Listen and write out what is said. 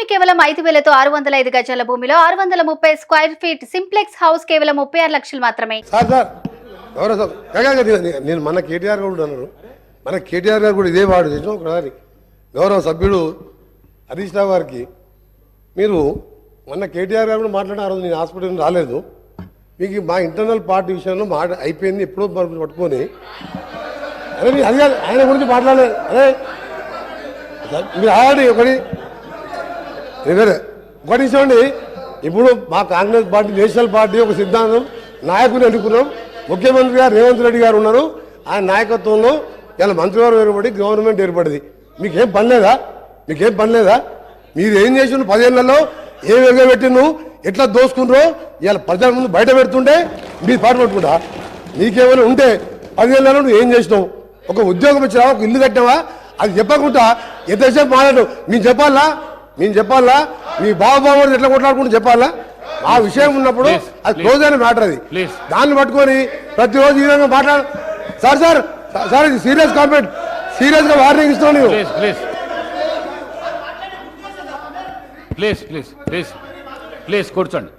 కేవలం 5,000తో 605 గజాల భూమిలో 630 స్క్వేర్ ఫీట్ సింప్లెక్స్ హౌస్ కేవలం 36 లక్షలు మాత్రమే. నేను మన కేటీఆర్ గారు అన్నారు, మన కేటీఆర్ గారు కూడా ఇదే వాడు చేసిన ఒకసారి గౌరవ సభ్యుడు హరీష్ రావు గారికి మీరు మొన్న కేటీఆర్ గారు కూడా మాట్లాడిన రోజు నేను హాస్పిటల్ రాలేదు, మీకు మా ఇంటర్నల్ పార్టీ విషయంలో మాట అయిపోయింది ఎప్పుడో పట్టుకొని అదే మీరు అది ఆయన గురించి మాట్లాడలేదు. అదే మీరు ఆల్రెడీ ఒకటి చూడండి, ఇప్పుడు మా కాంగ్రెస్ పార్టీ నేషనల్ పార్టీ ఒక సిద్ధాంతం నాయకుని ఎన్నుకున్నాం, ముఖ్యమంత్రి గారు రేవంత్ రెడ్డి గారు ఉన్నారు, ఆయన నాయకత్వంలో ఇలా మంత్రివర్గం ఏర్పడి గవర్నమెంట్ ఏర్పడింది. మీకేం పని లేదా? మీకేం పని లేదా? మీరు ఏం చేసిన 10 ఏళ్లలో ఏం ఎగబెట్టిను, ఎట్లా దోసుకున్నారో ఇలా ప్రజల ముందు బయట పెడుతుంటే మీరు పాటు పట్టుకుంటా. నీకేమైనా ఉంటే 10 ఏళ్లలో నువ్వు ఏం చేసినావు? ఒక ఉద్యోగం వచ్చినావా, ఒక ఇల్లు కట్టినావా? అది చెప్పకుండా ఎంతసేపు మాట్లాడు. మేము చెప్పాలా మీ బావబాబు ఎట్లా కొట్లాడుకుంటూ చెప్పాలా? ఆ విషయం ఉన్నప్పుడు అది క్లోజ్ అయిన మ్యాటర్. అది దాన్ని పట్టుకొని ప్రతిరోజు ఈ విధంగా మాట్లాడు. సార్ ఇది సీరియస్ కామెంట్, సీరియస్ గా వార్నింగ్ ఇస్తున్నాను. ప్లీజ్ కూర్చోండి.